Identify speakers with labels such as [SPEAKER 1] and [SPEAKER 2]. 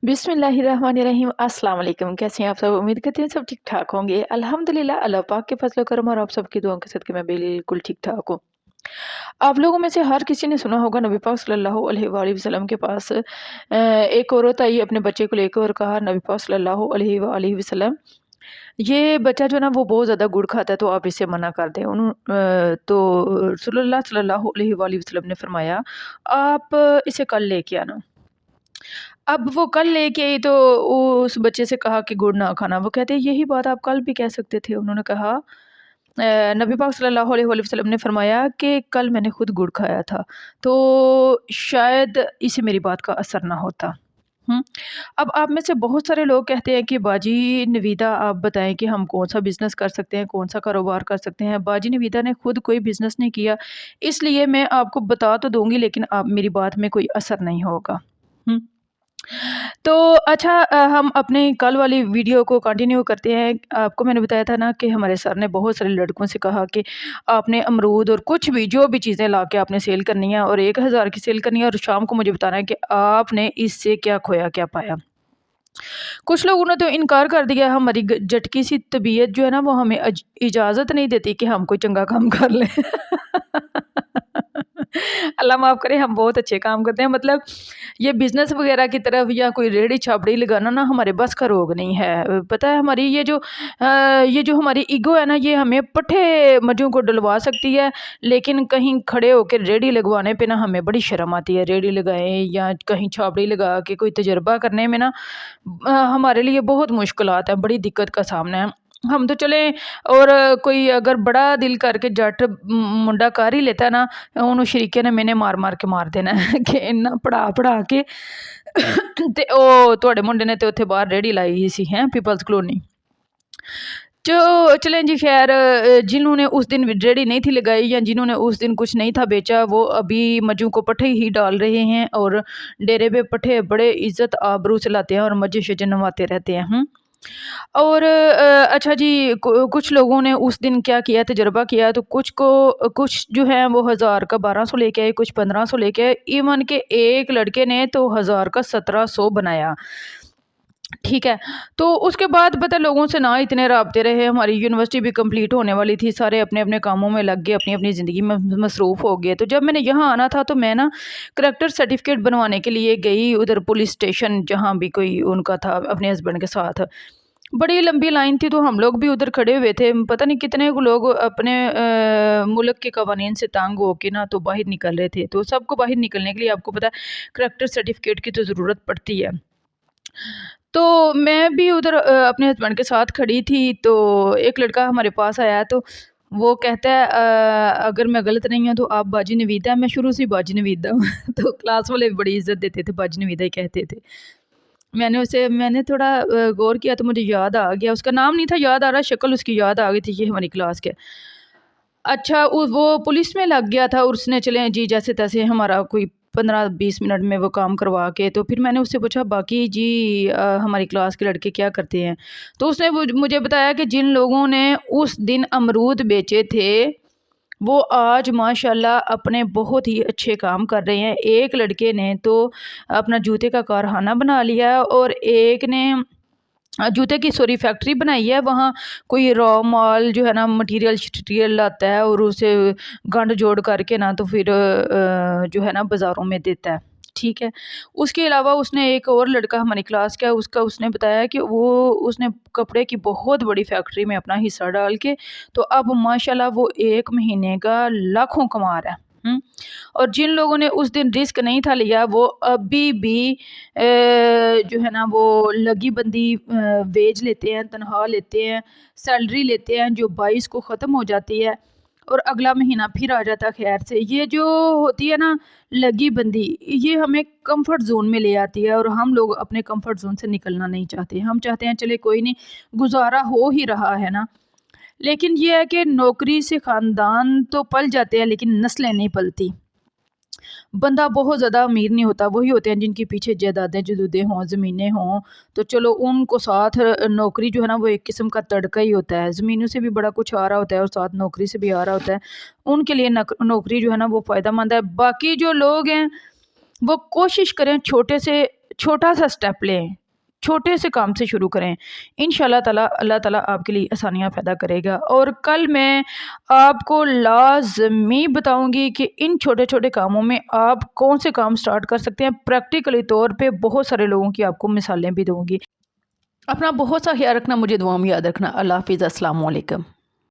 [SPEAKER 1] बिस्मिल्लाहिर्रहमानिर्रहीम अस्सलाम वालेकुम। कैसे हैं आप सब? उम्मीद करते हैं सब ठीक-ठाक होंगे। अल्हम्दुलिल्लाह अल्लाह पाक के फज़ल व करम और आप सबकी दुआओं के सदके मैं बिल्कुल ठीक-ठाक हूँ। आप लोगों में से हर किसी ने सुना होगा नबी पाक सल्लल्लाहु अलैहि वसल्लम के पास एक औरत आई अपने बच्चे को लेकर और कहा नबी पाक सल्लल्लाहु अलैहि वसल्लम ये बच्चा जो है ना वो बहुत ज़्यादा गुड़ खाता है तो आप इसे मना कर दें। तो रसूलुल्लाह सल्लल्लाहु अलैहि वसल्लम ने फरमाया आप इसे कल लेके आना। अब वो कल लेके आई तो उस बच्चे से कहा कि गुड़ ना खाना। वो कहते हैं यही बात आप कल भी कह सकते थे। उन्होंने कहा नबी पाक सल्लल्लाहु अलैहि वसल्लम ने फरमाया कि कल मैंने खुद गुड़ खाया था, तो शायद इसे मेरी बात का असर ना होता। हुँ। अब आप में से बहुत सारे लोग कहते हैं कि बाजी नवीदा आप बताएँ कि हम कौन-सा बिज़नेस कर सकते हैं, कौन-सा कारोबार कर सकते हैं। बाजी नवीदा ने खुद कोई बिज़नेस नहीं किया, इसलिए मैं आपको बता तो दूँगी लेकिन आप मेरी बात में कोई असर नहीं होगा। हुँ। तो अच्छा हम अपने कल वाली वीडियो को कंटिन्यू करते हैं। आपको मैंने बताया था ना कि हमारे सर ने बहुत सारे लड़कों से कहा कि आपने अमरूद और कुछ भी जो भी चीज़ें ला के आपने सेल करनी है और 1000 की सेल करनी है और शाम को मुझे बताना है कि आपने इससे क्या खोया, क्या पाया। कुछ लोगों ने तो इनकार कर दिया, हमारी झटकी सी तबीयत जो है ना वो हमें इजाज़त नहीं देती कि हम कोई चंगा काम कर लें। अल्लाह माफ़ करे, हम बहुत अच्छे काम करते हैं, मतलब ये बिज़नेस वगैरह की तरफ या कोई रेहड़ी छाबड़ी लगाना ना हमारे बस का रोग नहीं है। पता है हमारी ये जो हमारी ईगो है ना ये हमें पट्ठे मजों को डलवा सकती है, लेकिन कहीं खड़े होकर रेहड़ी लगवाने पे ना हमें बड़ी शर्म आती है। रेहड़ी लगाएँ या कहीं छाबड़ी लगा के कोई तजुर्बा करने में ना हमारे लिए बहुत मुश्किलात है, बड़ी दिक्कत का सामना है। हम तो चलें और कोई अगर बड़ा दिल करके जट मुंडा कर ही लेता है ना, ਉਹਨੂੰ ਸ਼ਰੀਕੇ ਨੇ ਮੈਨੇ ਮਾਰ-ਮਾਰ ਕੇ ਮਾਰ ਦੇਣਾ ਹੈ ਕਿ ਇੰਨਾ ਪੜ੍ਹਾ ਕੇ ਤੇ ਉਹ ਤੁਹਾਡੇ ਮੁੰਡੇ ਨੇ ਤੇ ਉੱਥੇ ਬਾਹਰ ਰੇਹੜੀ ਲਾਈ ਹੋਈ ਸੀ ਹੈ ਪੀਪल्स कॉलोनी। जो चलें जी खैर जिन्होंने उस दिन रेहड़ी नहीं थी लगाई या जिन्होंने उस दिन कुछ नहीं था बेचा वो अभी मज्जों को पट्ठे ही डाल रहे हैं और डेरे पे पट्ठे बड़े इज़्ज़त आबरू से लाते हैं और मज़े शजे नवाते रहते हैं। और अच्छा जी कुछ लोगों ने उस दिन क्या किया तजुर्बा किया तो कुछ जो है वो 1000 का 1200 लेके आए, कुछ 1500 लेके आए, इवन के एक लड़के ने तो 1000 का 1700 बनाया। ठीक है, तो उसके बाद पता लोगों से ना इतने राब्ते रहे, हमारी यूनिवर्सिटी भी कंप्लीट होने वाली थी, सारे अपने-अपने कामों में लग गए, अपनी-अपनी ज़िंदगी में मसरूफ़ हो गए। तो जब मैंने यहाँ आना था तो मैं ना करैक्टर सर्टिफ़िकेट बनवाने के लिए गई उधर पुलिस स्टेशन, जहाँ भी कोई उनका था अपने हस्बैंड के साथ। बड़ी लंबी लाइन थी तो हम लोग भी उधर खड़े हुए थे, पता नहीं कितने लोग अपने मुल्क के कवानीन से तंग होके ना तो बाहर निकल रहे थे। तो सबको बाहर निकलने के लिए आपको पता है करैक्टर सर्टिफ़िकेट की तो ज़रूरत पड़ती है। तो मैं भी उधर अपने हस्बैंड के साथ खड़ी थी, तो एक लड़का हमारे पास आया तो वो कहता है अगर मैं गलत नहीं हूँ तो आप बाजी नवीदा। मैं शुरू से ही बाजी नवीदा हूँ। तो क्लास वाले भी बड़ी इज़्ज़त देते थे, बाजी नवीदा ही कहते थे। मैंने थोड़ा गौर किया तो मुझे याद आ गया, उसका नाम नहीं था याद आ रहा, शक्ल उसकी याद आ गई थी, ये हमारी क्लास के। अच्छा वो पुलिस में लग गया था और उसने चले जी जैसे-तैसे हमारा कोई 15-20 मिनट में वो काम करवा के, तो फिर मैंने उससे पूछा बाकी जी हमारी क्लास के लड़के क्या करते हैं? तो उसने मुझे बताया कि जिन लोगों ने उस दिन अमरूद बेचे थे, वो आज माशाल्लाह अपने बहुत ही अच्छे काम कर रहे हैं। एक लड़के ने तो अपना जूते का कारखाना बना लिया है और एक ने जूते की सॉरी फैक्ट्री बनाई है, वहाँ कोई रॉ माल जो है ना मटीरियल लाता है और उसे गंढ जोड़ करके ना तो फिर जो है ना बाज़ारों में देता है। ठीक है, उसके अलावा उसने एक और लड़का हमारी क्लास का उसका उसने बताया कि वो उसने कपड़े की बहुत बड़ी फैक्ट्री में अपना हिस्सा डाल के तो अब माशाल्लाह वो 1 महीने का लाखों कमा रहा है। और जिन लोगों ने उस दिन रिस्क नहीं था लिया वो अभी भी जो है ना वो लगी बंदी वेज लेते हैं, तनख्वाह लेते हैं, सैलरी लेते हैं जो 22 को ख़त्म हो जाती है और अगला महीना फिर आ जाता है खैर से। ये जो होती है ना लगी बंदी, ये हमें कंफर्ट ज़ोन में ले आती है और हम लोग अपने कंफर्ट ज़ोन से निकलना नहीं चाहते। हम चाहते हैं चले कोई नहीं, गुज़ारा हो ही रहा है ना। लेकिन ये है कि नौकरी से ख़ानदान तो पल जाते हैं लेकिन नस्लें नहीं पलती। बंदा बहुत ज़्यादा अमीर नहीं होता, वही होते हैं जिनके पीछे जायदादें जदूदें हों, ज़मीनें हों, तो चलो उनको साथ नौकरी जो है ना वो एक किस्म का तड़का ही होता है। ज़मीनों से भी बड़ा कुछ आ रहा होता है और साथ नौकरी से भी आ रहा होता है। उनके लिए नौकरी जो है ना वो फ़ायदेमंद है। बाकी जो लोग हैं वो कोशिश करें छोटा सा स्टेप लें, छोटे से काम से शुरू करें। इंशाल्लाह ताला अल्लाह ताला आपके लिए आसानियाँ पैदा करेगा। और कल मैं आपको लाज़मी बताऊंगी कि इन छोटे छोटे कामों में आप कौन से काम स्टार्ट कर सकते हैं। प्रैक्टिकली तौर पे बहुत सारे लोगों की आपको मिसालें भी दूंगी। अपना बहुत सा ख्याल रखना, मुझे दुआ में याद रखना। अल्लाह हाफिज़, अस्सलाम वालेकुम।